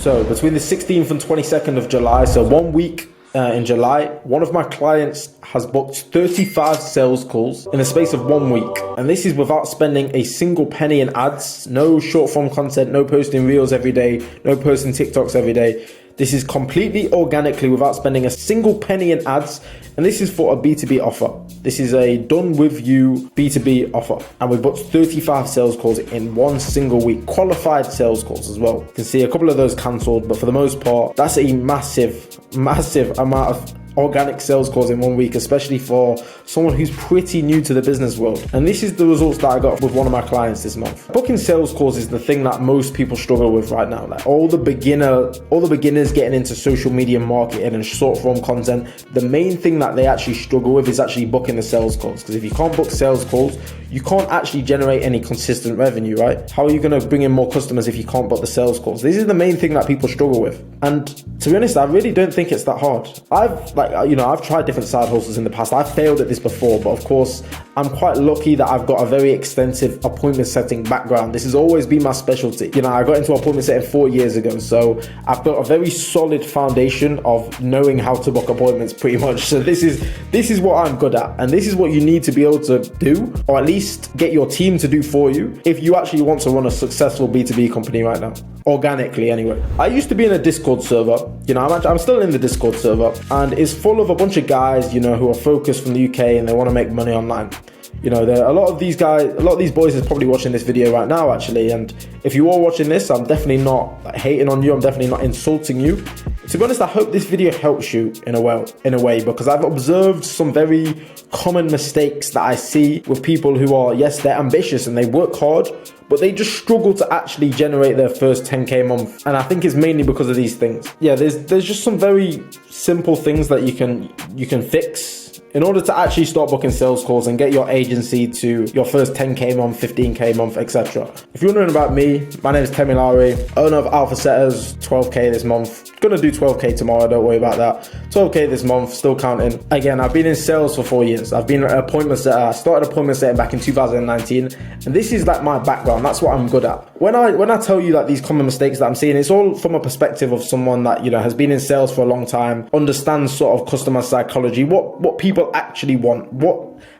So between the 16th and 22nd of July, so 1 week in July, one of my clients has booked 35 sales calls in the space of 1 week. And this is without spending a single penny in ads, no short form content, no posting reels every day, no posting TikToks every day. This is completely organically without spending a single penny in ads. And this is for a B2B offer. This is a done with you B2B offer. And we booked 35 sales calls in one single week, qualified sales calls as well. You can see a couple of those cancelled, but for the most part, that's a massive amount of organic sales calls in 1 week, especially for someone who's pretty new to the business world. And this is the results that I got with one of my clients this month. Booking sales calls is the thing that most people struggle with right now. Like all the beginners getting into social media marketing and short form content, the main thing that they actually struggle with is actually booking the sales calls. Because if you can't book sales calls, you can't actually generate any consistent revenue, right? How are you going to bring in more customers if you can't book the sales calls? This is the main thing that people struggle with. And to be honest, I really don't think it's that hard. I've tried different side hustles in the past. I've failed at this before, but of course, I'm quite lucky that I've got a very extensive appointment setting background. This has always been my specialty. I got into appointment setting 4 years ago, so I've built a very solid foundation of knowing how to book appointments pretty much. So this is what I'm good at, and this is what you need to be able to do, or at least get your team to do for you if you actually want to run a successful B2B company right now. Organically anyway. I used to be in a Discord server. I'm still in the Discord server, and it's full of a bunch of guys, who are focused from the UK and they want to make money online. There are a lot of these boys is probably watching this video right now actually, and if you are watching this, I'm definitely not hating on you, I'm definitely not insulting you. To be honest, I hope this video helps you in a way, because I've observed some very common mistakes that I see with people who are, yes, they're ambitious and they work hard, but they just struggle to actually generate their first 10k a month. And I think it's mainly because of these things. Yeah, there's just some very simple things that you can fix in order to actually start booking sales calls and get your agency to your first 10k a month, 15k a month, etc. If you're wondering about me, my name is Temilare, owner of Alpha Setters, 12k this month. Gonna do 12k tomorrow, don't worry about that. 12k this month, still counting. Again, I've been in sales for 4 years. I've been an appointment setter. I started appointment setting back in 2019, and this is like my background. That's what I'm good at. When I tell you that these common mistakes that I'm seeing, it's all from a perspective of someone that has been in sales for a long time, understands sort of customer psychology, what people actually want,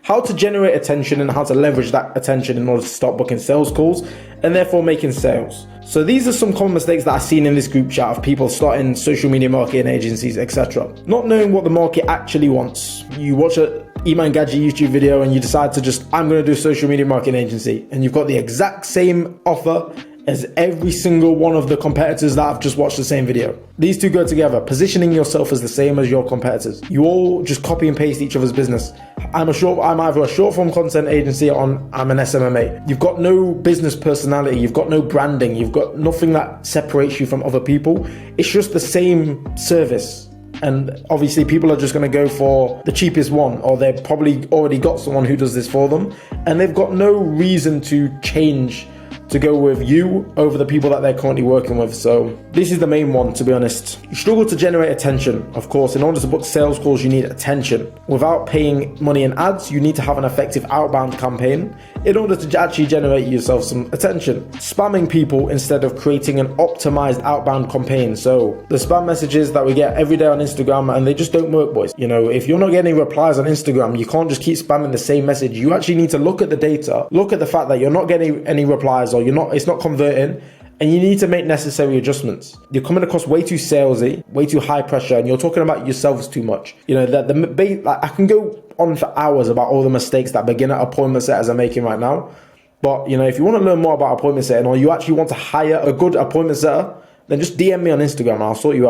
how to generate attention and how to leverage that attention in order to start booking sales calls and therefore making sales. So these are some common mistakes that I've seen in this group chat of people starting social media marketing agencies, etc. Not knowing what the market actually wants. You watch a Iman Gadji YouTube video and you decide to I'm going to do a social media marketing agency, and you've got the exact same offer as every single one of the competitors that have just watched the same video. These two go together, positioning yourself as the same as your competitors. You all just copy and paste each other's business. I'm either a short form content agency or I'm an SMMA. You've got no business personality, you've got no branding, you've got nothing that separates you from other people. It's just the same service. And obviously people are just going to go for the cheapest one, or they've probably already got someone who does this for them, and they've got no reason to change to go with you over the people that they're currently working with. So this is the main one, to be honest. You struggle to generate attention. Of course, in order to book sales calls, you need attention. Without paying money in ads, you need to have an effective outbound campaign in order to actually generate yourself some attention. Spamming people instead of creating an optimized outbound campaign. So the spam messages that we get every day on Instagram, and they just don't work, boys. If you're not getting replies on Instagram, you can't just keep spamming the same message. You actually need to look at the data, look at the fact that you're not getting any replies, or it's not converting, and you need to make necessary adjustments. You're coming across way too salesy, way too high pressure, and you're talking about yourselves too much. I can go on for hours about all the mistakes that beginner appointment setters are making right now. But if you want to learn more about appointment setting, or you actually want to hire a good appointment setter, then just DM me on Instagram and I'll sort you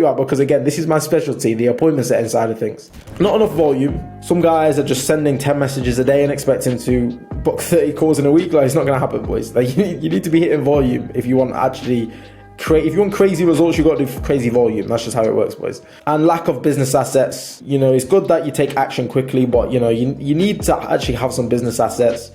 out. Because again, this is my specialty, the appointment setting side of things. Not enough volume. Some guys are just sending 10 messages a day and expecting to book 30 calls in a week. It's not going to happen, boys. You need to be hitting volume if you want to actually if you want crazy results, you got to do crazy volume. That's just how it works, boys. And lack of business assets. It's good that you take action quickly, but you need to actually have some business assets.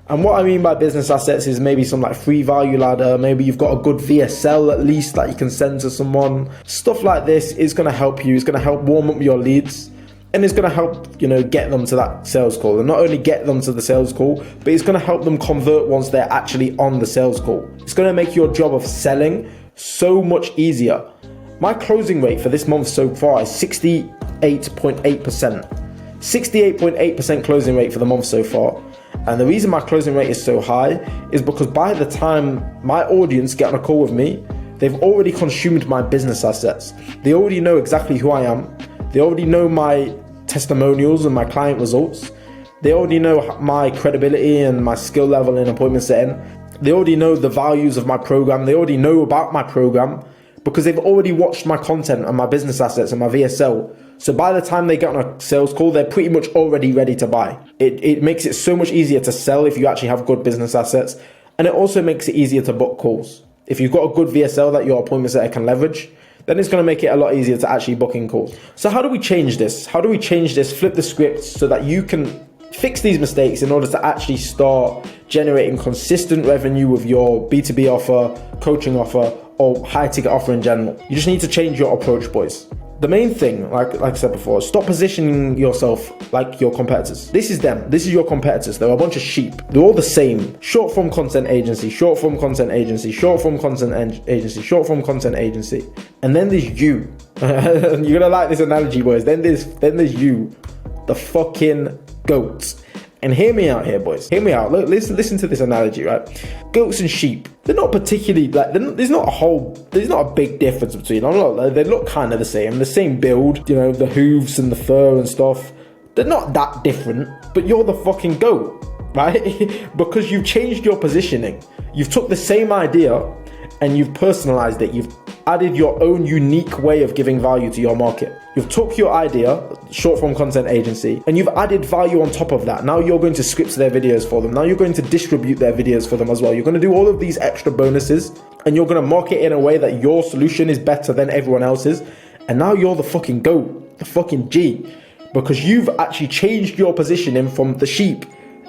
And what I mean by business assets is maybe some free value ladder. Maybe you've got a good VSL at least that you can send to someone. Stuff like this is going to help you. It's going to help warm up your leads. And it's going to help, get them to that sales call. And not only get them to the sales call, but it's going to help them convert once they're actually on the sales call. It's going to make your job of selling so much easier. My closing rate for this month so far is 68.8%. 68.8% closing rate for the month so far. And the reason my closing rate is so high is because by the time my audience get on a call with me, they've already consumed my business assets. They already know exactly who I am. They already know my testimonials and my client results. They already know my credibility and my skill level in appointment setting. They already know the values of my program. They already know about my program because they've already watched my content and my business assets and my VSL. So by the time they get on a sales call, they're pretty much already ready to buy. It makes it so much easier to sell if you actually have good business assets. And it also makes it easier to book calls. If you've got a good VSL that your appointment setter can leverage, then it's going to make it a lot easier to actually book in calls. So how do we change this? How do we change this, flip the script so that you can fix these mistakes in order to actually start generating consistent revenue with your B2B offer, coaching offer, or high ticket offer in general? You just need to change your approach, boys. The main thing, like I said before, stop positioning yourself like your competitors. This is them. This is your competitors. They're a bunch of sheep. They're all the same. Short form content agency, short form content agency, short form content agency, short form content agency. And then there's you. You're gonna like this analogy, boys. Then there's you, the fucking goats. And hear me out here, boys. Hear me out. Look, listen to this analogy, right? Goats and sheep. They're not particularly like. There's not a big difference between them. They look kind of the same build. You know, the hooves and the fur and stuff. They're not that different. But you're the fucking goat, right? Because you've changed your positioning. You've took the same idea and you've personalized it. You've added your own unique way of giving value to your market. You've took your idea, short form content agency, and you've added value on top of that. Now you're going to script their videos for them. Now you're going to distribute their videos for them as well. You're going to do all of these extra bonuses and you're going to market in a way that your solution is better than everyone else's. And now you're the fucking GOAT, the fucking G, because you've actually changed your positioning from the sheep,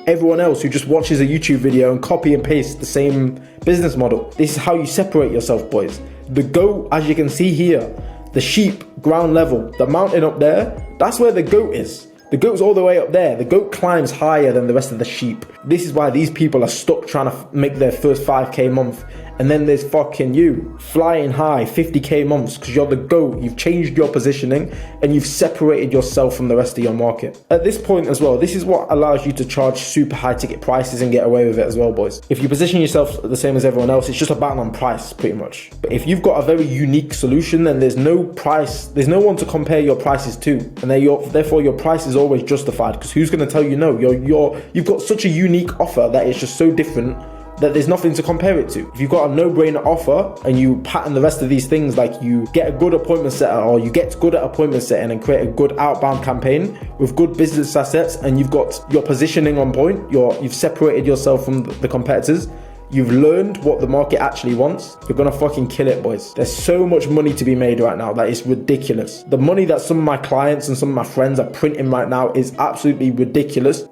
everyone else who just watches a YouTube video and copy and paste the same business model. This is how you separate yourself, boys. The goat, as you can see here, the sheep, ground level, the mountain up there, that's where the goat is. The goat's all the way up there. The goat climbs higher than the rest of the sheep. This is why these people are stuck trying to make their first 5K month. And then there's fucking you, flying high, 50K months, because you're the GOAT. You've changed your positioning and you've separated yourself from the rest of your market. At this point as well, this is what allows you to charge super high ticket prices and get away with it as well, boys. If you position yourself the same as everyone else, it's just a battle on price, pretty much. But if you've got a very unique solution, then there's no one to compare your prices to. And therefore your price is always justified, because who's going to tell you no? You've got such a unique offer that it's just so different that there's nothing to compare it to. If you've got a no-brainer offer and you pattern the rest of these things, like you get a good appointment setter, or you get good at appointment setting and create a good outbound campaign with good business assets, and you've got your positioning on point, you've separated yourself from the competitors, you've learned what the market actually wants, you're gonna fucking kill it, boys. There's so much money to be made right now that is ridiculous. The money that some of my clients and some of my friends are printing right now is absolutely ridiculous.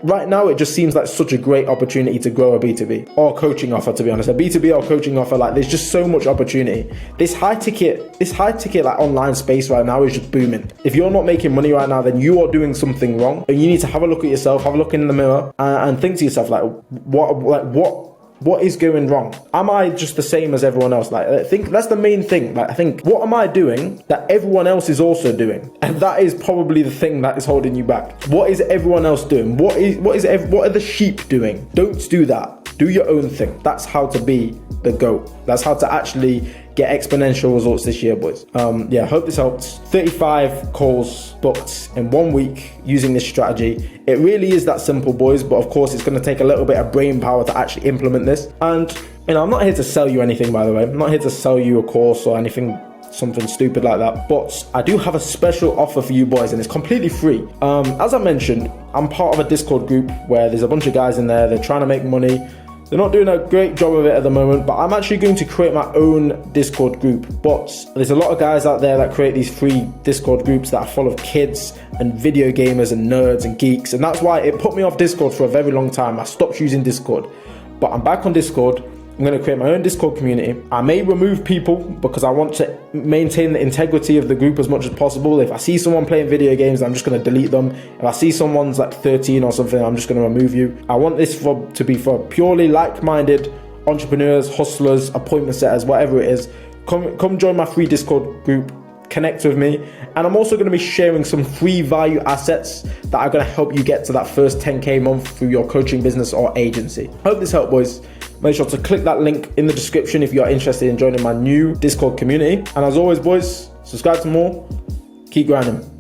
Right now, it just seems like such a great opportunity to grow a B2B or coaching offer, to be honest. A B2B or coaching offer, like there's just so much opportunity. This high ticket like online space right now is just booming. If you're not making money right now, then you are doing something wrong. And you need to have a look at yourself, have a look in the mirror and think to yourself, like, what is going wrong? Am I just the same as everyone else? Like, I think that's the main thing. Like, I think, what am I doing that everyone else is also doing? And that is probably the thing that is holding you back. What is everyone else doing? What are the sheep doing? Don't do that. Do your own thing. That's how to be the GOAT. That's how to actually get exponential results this year, boys. Yeah, hope this helps. 35 calls booked in 1 week using this strategy. It really is that simple, boys, but of course it's going to take a little bit of brain power to actually implement this. And I'm not here to sell you anything, by the way. I'm not here to sell you a course or anything, something stupid like that, but I do have a special offer for you boys, and it's completely free. As I mentioned, I'm part of a Discord group where there's a bunch of guys in there. They're trying to make money. They're not doing a great job of it at the moment, but I'm actually going to create my own Discord group. But there's a lot of guys out there that create these free Discord groups that are full of kids and video gamers and nerds and geeks, and that's why it put me off Discord for a very long time. I stopped using Discord, but I'm back on Discord. I'm going to create my own Discord community. I may remove people because I want to maintain the integrity of the group as much as possible. If I see someone playing video games, I'm just going to delete them. If I see someone's like 13 or something, I'm just going to remove you. I want this to be for purely like-minded, entrepreneurs, hustlers, appointment setters, whatever it is, come join my free Discord group, connect with me. And I'm also going to be sharing some free value assets that are going to help you get to that first 10K month through your coaching business or agency. Hope this helped, boys. Make sure to click that link in the description if you're interested in joining my new Discord community. And as always, boys, subscribe to more. Keep grinding.